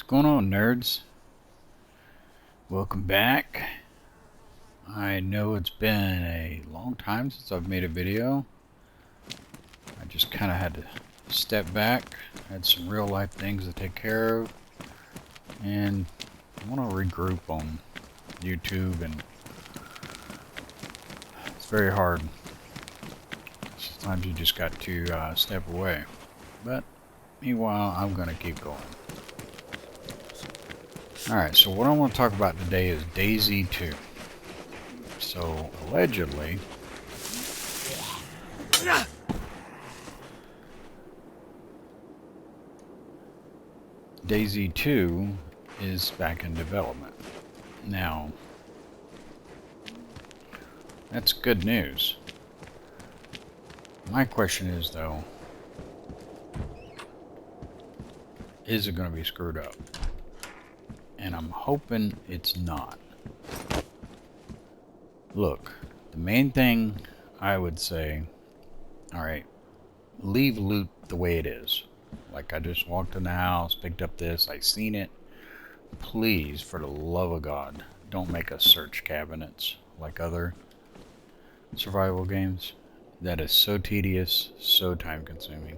What's going on, nerds? Welcome back. I know it's been a long time since I've made a video. I just kind of had to step back, had some real life things to take care of, and I want to regroup on YouTube, and it's very hard. Sometimes you just got to step away. But meanwhile, I'm going to keep going. Alright, so what I want to talk about today is DayZ 2. So, allegedly, DayZ 2 is back in development. Now, that's good news. My question is, though, is it going to be screwed up? And I'm hoping it's not. Look, the main thing I would say, alright, leave loot the way it is. Like, I just walked in the house, picked up this, I seen it. Please, for the love of God, don't make us search cabinets like other survival games. That is so tedious, so time consuming.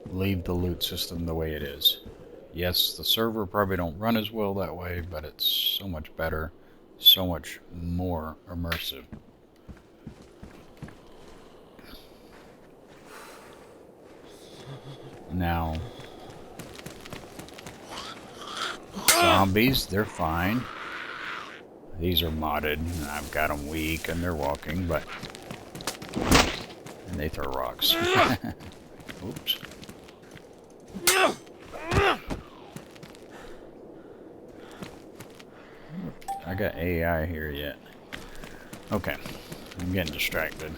Leave the loot system the way it is. Yes, the server probably don't run as well that way, but it's so much better, so much more immersive. Now, zombies, they're fine. These are modded, and I've got them weak, and they're walking, but... and they throw rocks. Oops. I got AI here yet. Okay, I'm getting distracted.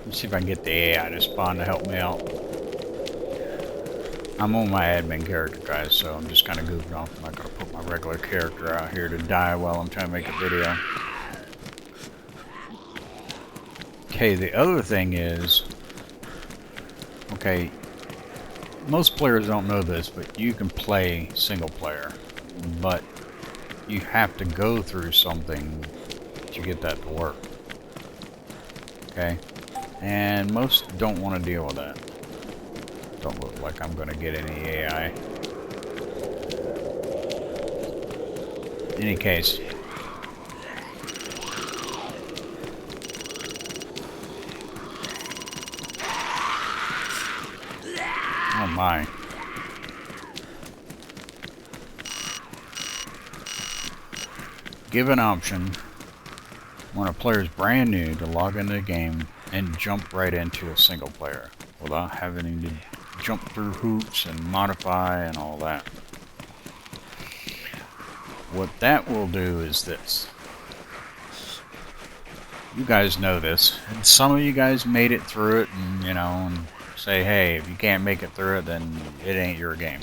Let's see if I can get the AI to spawn to help me out. I'm on my admin character, guys, so I'm just kind of goofing off. I'm not going to put my regular character out here to die while I'm trying to make a video. Okay, the other thing is... okay, most players don't know this, but you can play single player. But you have to go through something to get that to work. Okay? And most don't want to deal with that. Don't look like I'm going to get any AI. In any case. Oh my. Give an option when a player is brand new to log into the game and jump right into a single player without having to jump through hoops and modify and all that. What that will do is this. You guys know this, and some of you guys made it through it, and you know, and say, hey, if you can't make it through it, then it ain't your game.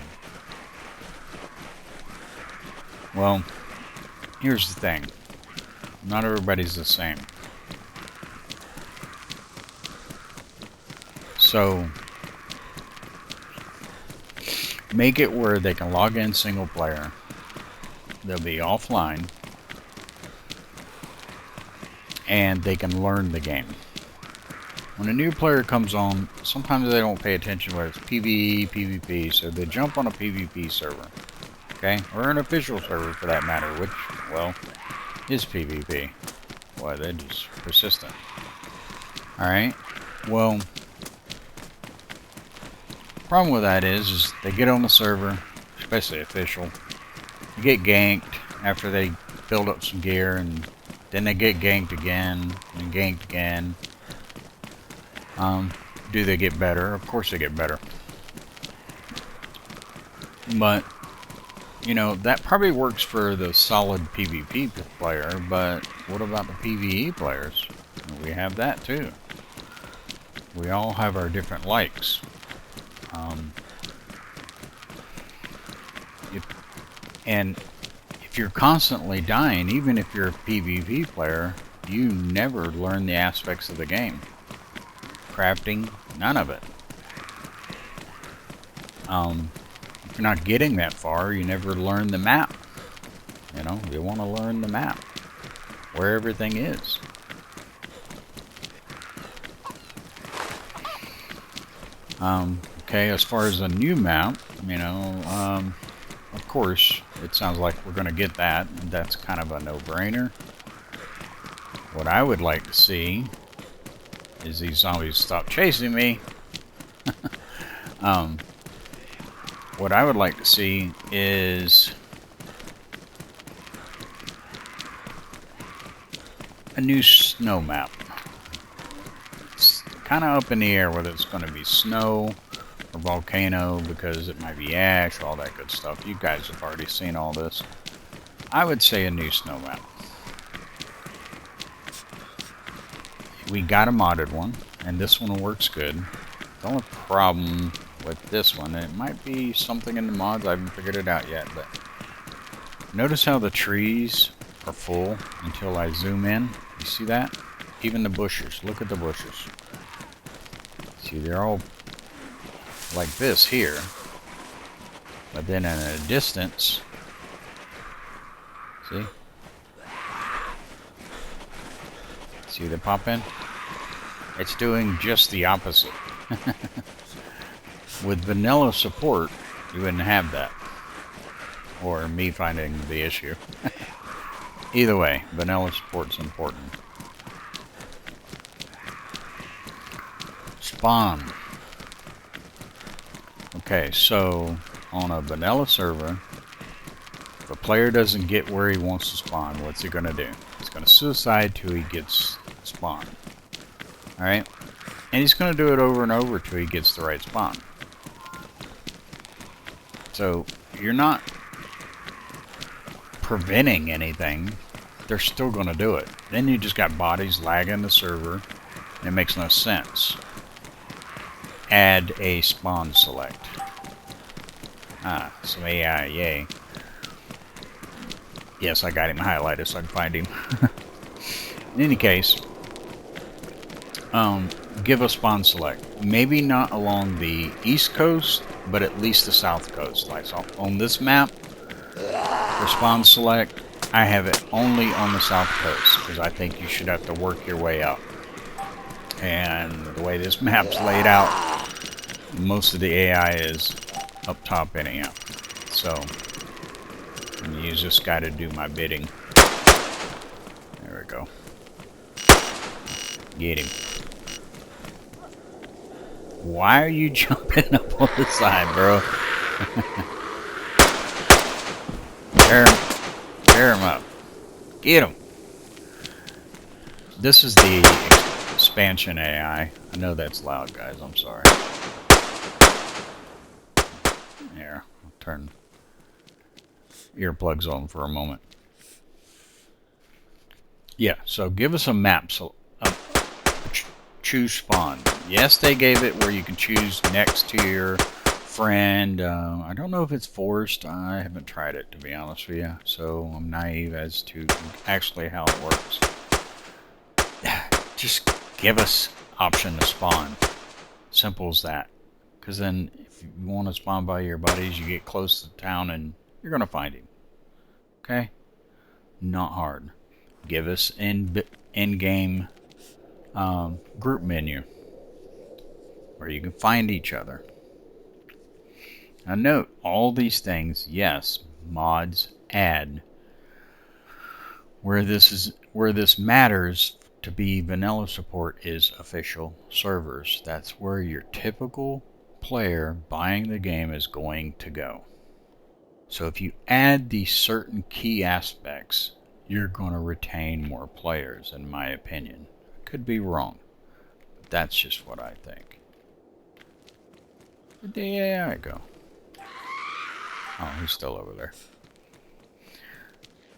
Well, here's the thing. Not everybody's the same. So, make it where they can log in single player. They'll be offline. And they can learn the game. When a new player comes on, sometimes they don't pay attention whether it's PvE, PvP, so they jump on a PvP server. Okay? Or an official server for that matter, which, well, is PvP. Boy, they're just persistent. Alright? Well, problem with that is they get on the server, especially official, they get ganked after they build up some gear, and then they get ganked again, and ganked again. Do they get better? Of course they get better. But, you know, that probably works for the solid PvP player, but what about the PvE players? We have that too. We all have our different likes. If you're constantly dying, even if you're a PvP player, you never learn the aspects of the game. Crafting, none of it. you're not getting that far, you never learn the map. You know, you want to learn the map, where everything is. Okay, as far as a new map, you know, of course, it sounds like we're going to get that, and that's kind of a no-brainer. What I would like to see is these zombies stop chasing me. What I would like to see is a new snow map. It's kind of up in the air whether it's going to be snow or volcano, because it might be ash, all that good stuff. You guys have already seen all this. I would say a new snow map. We got a modded one, and this one works good. The only problem with this one, it might be something in the mods, I haven't figured it out yet, but notice how the trees are full until I zoom in. You see that? Even the bushes. Look at the bushes. See, they're all like this here. But then in a distance, see? See they pop in? It's doing just the opposite. With vanilla support, you wouldn't have that. Or me finding the issue. Either way, vanilla support's important. Spawn. Okay, so on a vanilla server, if a player doesn't get where he wants to spawn, what's he going to do? He's going to suicide till he gets spawn. Alright? And he's going to do it over and over till he gets the right spawn. So, you're not preventing anything. They're still going to do it. Then you just got bodies lagging the server. And it makes no sense. Add a spawn select. Ah, some AI, yay. Yes, I got him highlighted so I can find him. In any case, give a spawn select. Maybe not along the east coast, but at least the south coast. Like so on this map, for spawn select, I have it only on the south coast because I think you should have to work your way up. And the way this map's laid out, most of the AI is up top anyhow. So, I'm gonna use this guy to do my bidding. There we go. Get him. Why are you jumping up on the side, bro? Tear him up. Get him. This is the expansion AI. I know that's loud, guys. I'm sorry. Here, I'll turn earplugs on for a moment. Yeah, so give us a map. So, choose spawn. Yes, they gave it where you can choose next to your friend. I don't know if it's forced. I haven't tried it, to be honest with you. So I'm naive as to actually how it works. Just give us option to spawn. Simple as that. Because then if you want to spawn by your buddies, you get close to town and you're going to find him. Okay? Not hard. Give us in-game group menu where you can find each other. Now note, all these things, yes, mods add. Where this matters to be vanilla support is official servers. That's where your typical player buying the game is going to go. So if you add these certain key aspects, you're going to retain more players, in my opinion. Could be wrong, but that's just what I think. Where'd the AI go? Oh, he's still over there.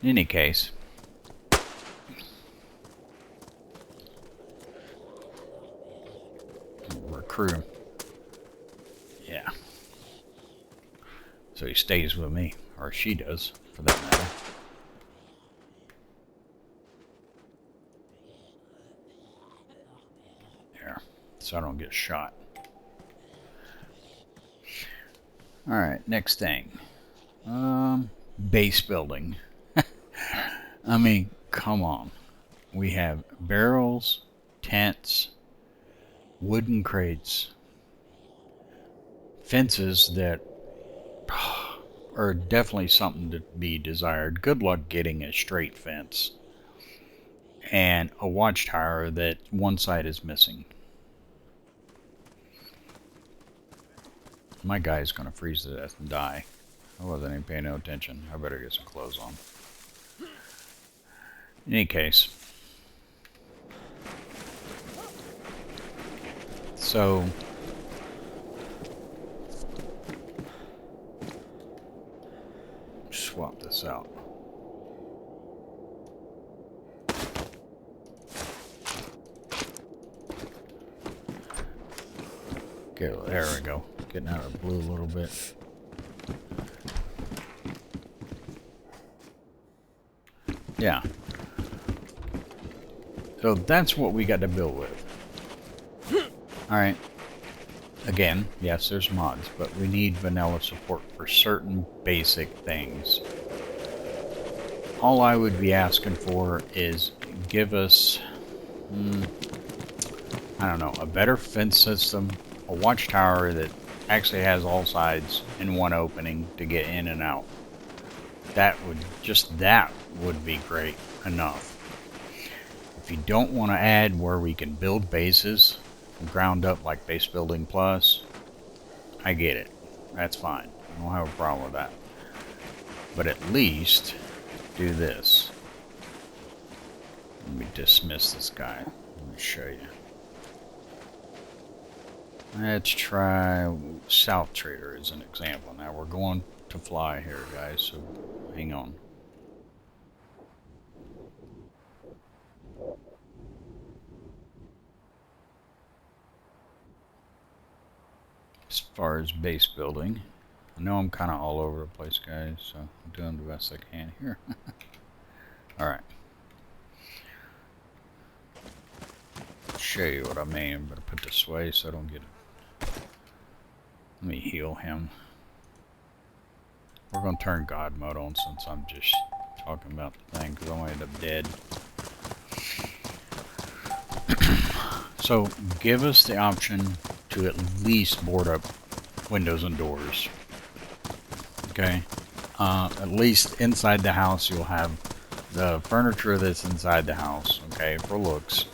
In any case, recruit him. Yeah. So he stays with me, or she does, for that matter. There, so I don't get shot. Alright, next thing. Base building. I mean, come on. We have barrels, tents, wooden crates, fences that are definitely something to be desired. Good luck getting a straight fence. And a watchtower that one side is missing. My guy's gonna freeze to death and die. I wasn't even paying no attention. I better get some clothes on. In any case. So swap this out. Okay, there we go. Getting out of the blue a little bit. Yeah. So that's what we got to build with. Alright. Again, yes, there's mods, but we need vanilla support for certain basic things. All I would be asking for is give us, I don't know, a better fence system, a watchtower that actually has all sides and one opening to get in and out. That would be great enough. If you don't want to add where we can build bases from ground up like Base Building Plus, I get it. That's fine. I don't have a problem with that. But at least do this. Let me dismiss this guy. Let me show you. Let's try South Trader as an example. Now we're going to fly here, guys, so hang on. As far as base building, I know I'm kind of all over the place, guys, so I'm doing the best I can here. Alright. Show you what I mean. I'm going to put this away so I don't get it. Let me heal him. We're going to turn God mode on since I'm just talking about the thing, because I'm going to end up dead. So, give us the option to at least board up windows and doors. Okay? At least inside the house you'll have the furniture that's inside the house, okay, for looks.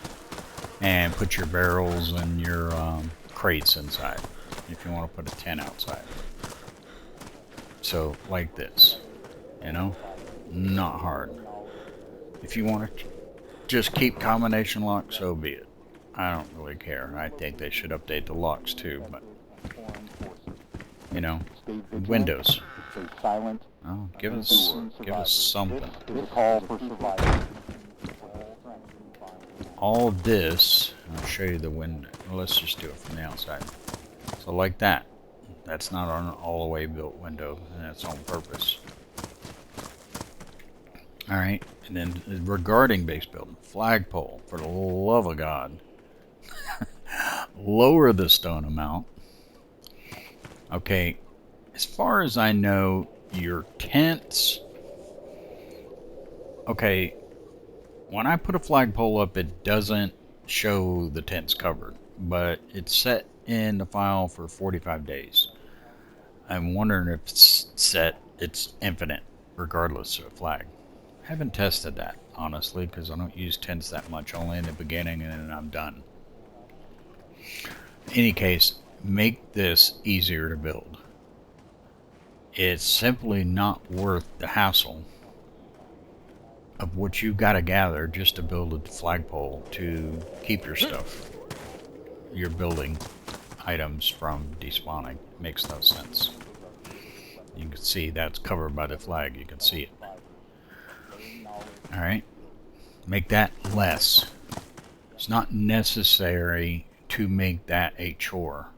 And put your barrels and your crates inside if you want to put a tent outside. So, like this, you know? Not hard. If you want to just keep combination locks, so be it. I don't really care. I think they should update the locks too, but you know, windows. Oh, give us something. All this, I'll show you the window. Let's just do it from the outside. So like that. That's not an all-the-way built window, and that's on purpose. Alright, and then regarding base building, flagpole, for the love of God. Lower the stone amount. Okay, as far as I know, your tents... Okay, when I put a flagpole up, it doesn't show the tents covered, but it's set in the file for 45 days. I'm wondering if it's set, it's infinite, regardless of flag. I haven't tested that, honestly, because I don't use tents that much, only in the beginning, and then I'm done. In any case, make this easier to build. It's simply not worth the hassle of what you've got to gather just to build a flagpole to keep your stuff, your building items from despawning. It makes no sense. You can see that's covered by the flag. You can see it. Alright. Make that less. It's not necessary to make that a chore.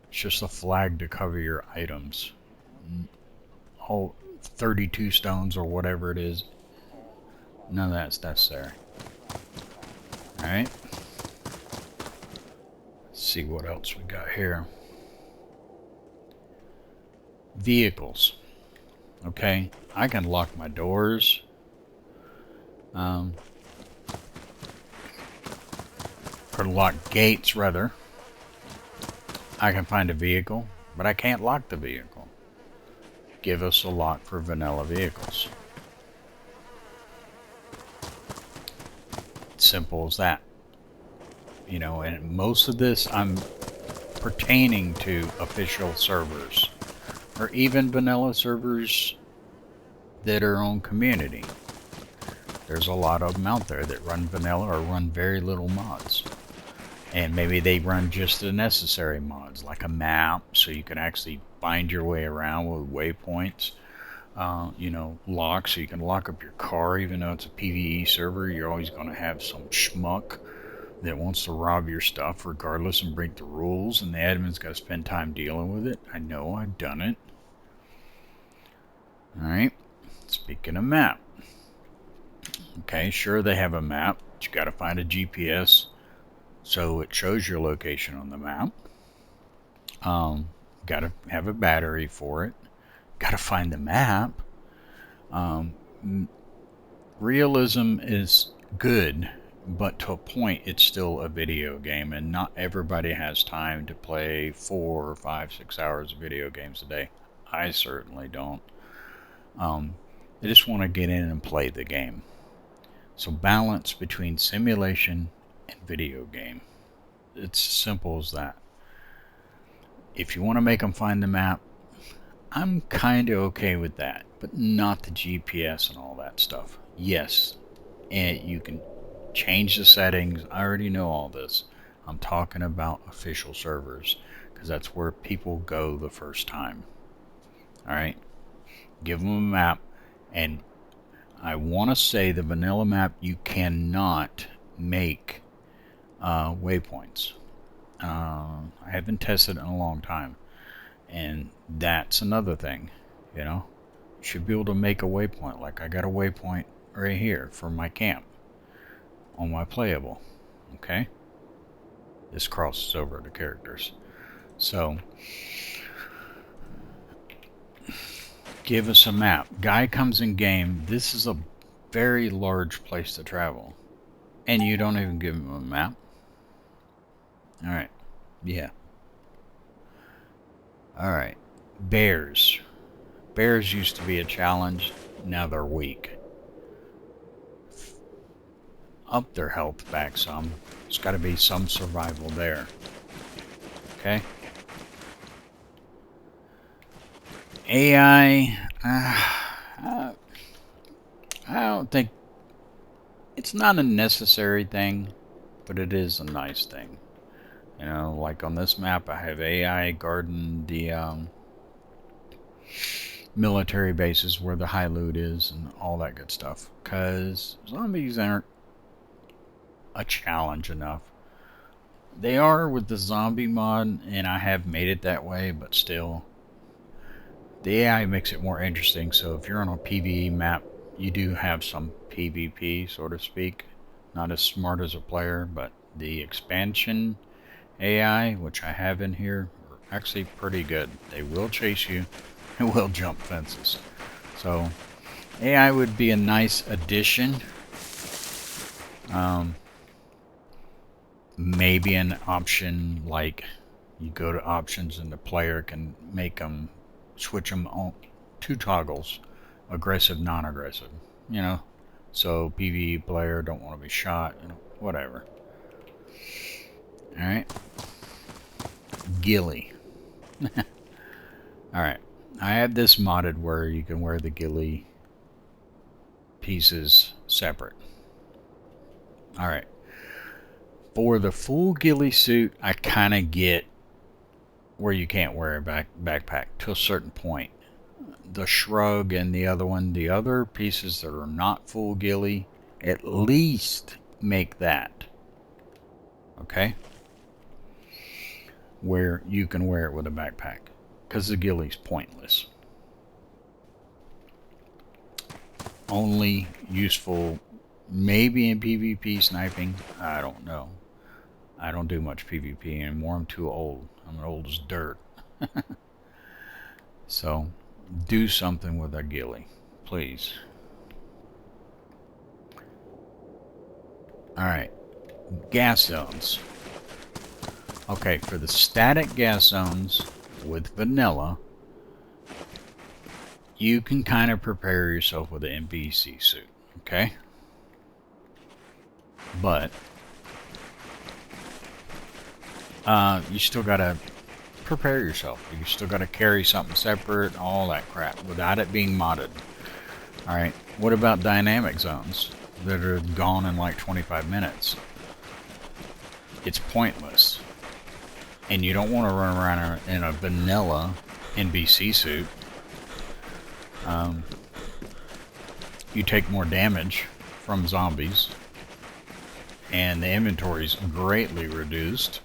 It's just a flag to cover your items. All 32 stones or whatever it is. None of that's necessary. Alright. Let's see what else we got here. vehicles. Okay, I can lock my doors. Or lock gates, rather. I can find a vehicle, but I can't lock the vehicle. Give us a lock for vanilla vehicles. Simple as that. You know, and most of this I'm pertaining to official servers, or even vanilla servers that are on community. There's a lot of them out there that run vanilla or run very little mods. And maybe they run just the necessary mods, like a map, so you can actually find your way around with waypoints. You know, lock, so you can lock up your car, even though it's a PvE server. You're always going to have some schmuck that wants to rob your stuff regardless and break the rules, and the admin's got to spend time dealing with it. I know, I've done it. Alright, speaking of map. Okay, sure, they have a map, but you got to find a GPS so it shows your location on the map. Got to have a battery for it. Got to find the map. Realism is good, but to a point it's still a video game, and not everybody has time to play 4 or 5, 6 hours of video games a day. I certainly don't. They just want to get in and play the game. So balance between simulation and video game. It's as simple as that. If you want to make them find the map, I'm kind of okay with that, but not the GPS and all that stuff. Yes, and you can change the settings. I already know all this. I'm talking about official servers, because that's where people go the first time. Alright, give them a map, and I want to say the vanilla map, you cannot make waypoints. I haven't tested it in a long time, and that's another thing. You know, you should be able to make a waypoint. Like I got a waypoint right here for my camp on my playable. Okay, this crosses over the characters. So give us a map. Guy comes in game. This is a very large place to travel, and you don't even give him a map. Alright, yeah. Alright, bears. Bears used to be a challenge, now they're weak. Up their health back some. There's got to be some survival there. Okay? AI, I don't think... It's not a necessary thing, but it is a nice thing. You know, like on this map, I have AI guarding the military bases where the high loot is and all that good stuff. Because zombies aren't a challenge enough. They are with the zombie mod, and I have made it that way, but still. The AI makes it more interesting, so if you're on a PvE map, you do have some PvP, so to speak. Not as smart as a player, but the expansion AI, which I have in here, are actually pretty good. They will chase you and will jump fences. So AI would be a nice addition. Maybe an option like you go to options and the player can make them switch them on 2 toggles, aggressive, non-aggressive. You know, so PvE player don't want to be shot, you know, whatever. Alright. Ghillie. Alright. I have this modded where you can wear the ghillie pieces separate. Alright. For the full ghillie suit, I kind of get where you can't wear a backpack to a certain point. The shrug and the other one, the other pieces that are not full ghillie, at least make that. Okay? Where you can wear it with a backpack, because the ghillie's pointless. Only useful maybe in PvP sniping. I don't know. I don't do much PvP anymore. I'm too old. I'm old as dirt. So do something with that ghillie, please. Alright, gas zones. Okay, for the static gas zones with vanilla, you can kind of prepare yourself with an NPC suit, okay? But you still gotta prepare yourself. You still gotta carry something separate, all that crap, without it being modded. Alright, what about dynamic zones that are gone in like 25 minutes? It's pointless. And you don't want to run around in a vanilla NPC suit. You take more damage from zombies, and the inventory is greatly reduced,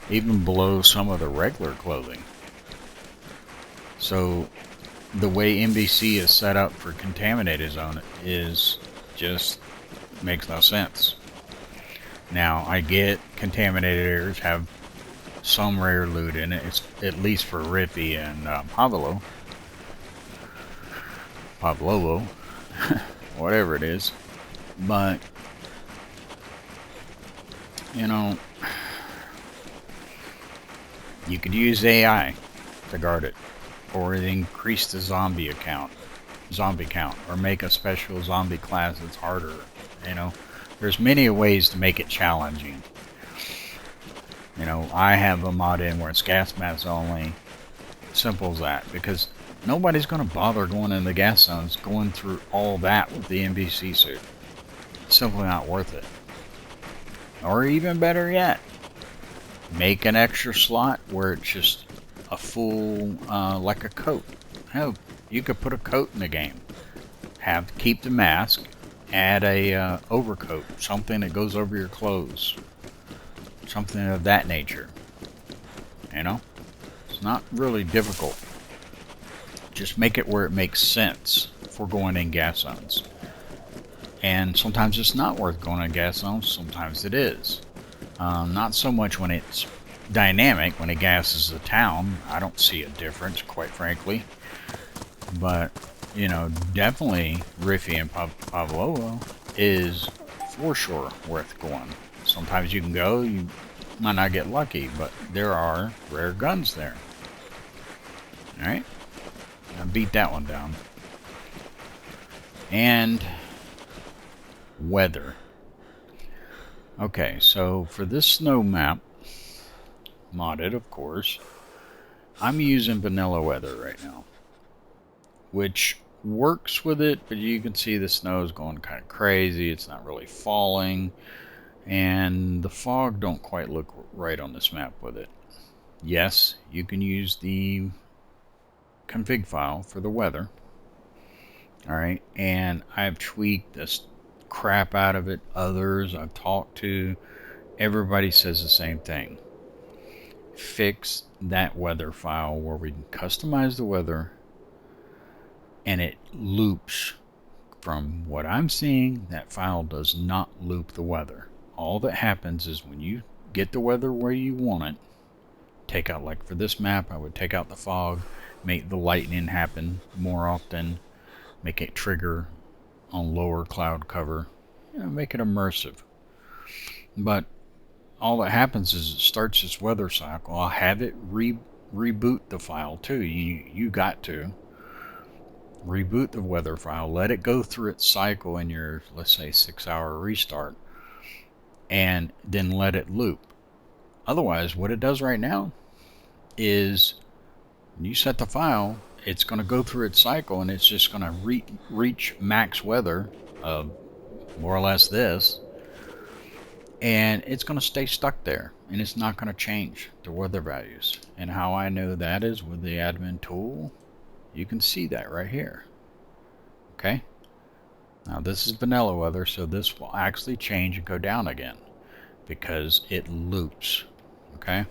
even below some of the regular clothing. So the way NPC is set up for contaminated zone is just makes no sense. Now I get contaminated areas have some rare loot in it. It's at least for Riffy and Pavlovo, whatever it is. But you know, you could use AI to guard it, or increase the zombie count, or make a special zombie class that's harder. You know, there's many ways to make it challenging. You know, I have a mod in where it's gas masks only. Simple as that, because nobody's going to bother going in the gas zones, going through all that with the NPC suit. It's simply not worth it. Or even better yet, make an extra slot where it's just a full, like a coat. Hell, you could put a coat in the game. Keep the mask, add a overcoat, something that goes over your clothes. Something of that nature. You know? It's not really difficult. Just make it where it makes sense for going in gas zones. And sometimes it's not worth going in gas zones, sometimes it is. Not so much when it's dynamic, when it gasses the town. I don't see a difference, quite frankly. But, you know, definitely Riffy and Pavlovo is for sure worth going. Sometimes you can go, you might not get lucky, but there are rare guns there. Alright, I beat that one down. And weather. Okay, so for this snow map, modded of course, I'm using vanilla weather right now, which works with it, but you can see the snow is going kind of crazy. It's not really falling, and the fog don't quite look right on this map with it. Yes, you can use the config file for the weather. Alright, and I've tweaked this crap out of it. Others I've talked to, everybody says the same thing. Fix that weather file where we can customize the weather and it loops. From what I'm seeing, that file does not loop the weather. All that happens is when you get the weather where you want it, take out, like for this map, I would take out the fog, make the lightning happen more often, make it trigger on lower cloud cover, you know, make it immersive. But all that happens is it starts this weather cycle. I'll have it reboot the file too. You got to reboot the weather file, let it go through its cycle in your, let's say, 6-hour restart, and then let it loop. Otherwise, what it does right now is when you set the file, it's going to go through its cycle and it's just going to reach max weather of more or less this, and it's going to stay stuck there, and it's not going to change the weather values. And how I know that is with the admin tool. You can see that right here. Okay, now this is vanilla weather, so this will actually change and go down again because it loops. Okay,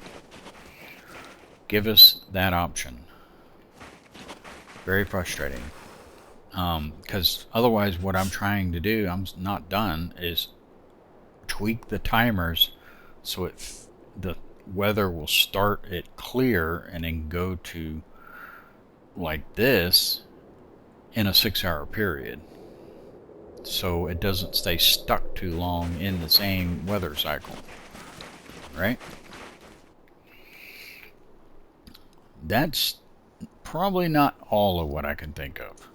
give us that option. Very frustrating, because otherwise what I'm trying to do, I'm not done, is tweak the timers so the weather will start at clear and then go to like this in a 6-hour period, so it doesn't stay stuck too long in the same weather cycle, right? That's probably not all of what I can think of.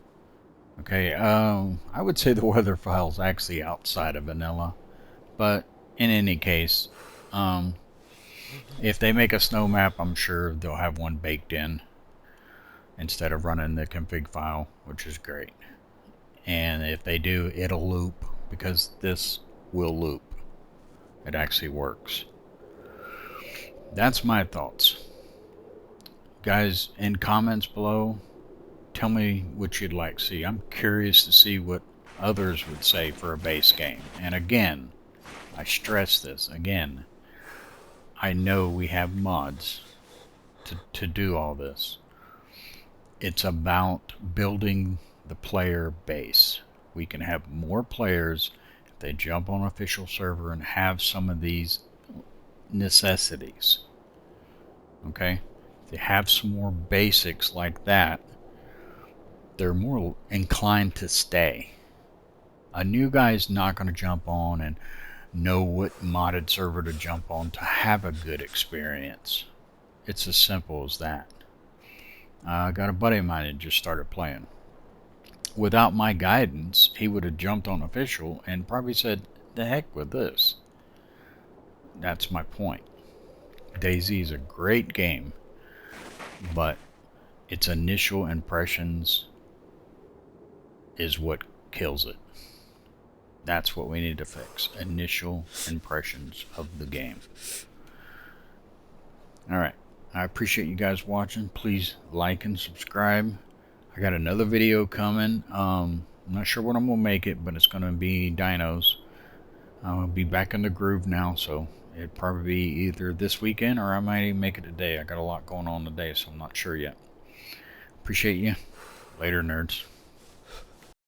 Okay, I would say the weather file's actually outside of vanilla, but in any case, if they make a snow map, I'm sure they'll have one baked in instead of running the config file, which is great. And if they do, it'll loop, because this will loop. It actually works. That's my thoughts. Guys, in comments below, tell me what you'd like to see. I'm curious to see what others would say for a base game. And again, I stress this again, I know we have mods to do all this. It's about building the player base. We can have more players if they jump on an official server and have some of these necessities. Okay? If they have some more basics like that, they're more inclined to stay. A new guy's not going to jump on and know what modded server to jump on to have a good experience. It's as simple as that. I got a buddy of mine that just started playing. Without my guidance, he would have jumped on official and probably said, the heck with this. That's my point. DayZ is a great game, but its initial impressions is what kills it. That's what we need to fix. Initial impressions of the game. Alright. I appreciate you guys watching. Please like and subscribe. I got another video coming. I'm not sure what I'm going to make it, but it's going to be dinos. I'll be back in the groove now, so it'll probably be either this weekend or I might even make it today. I got a lot going on today, so I'm not sure yet. Appreciate you. Later, nerds.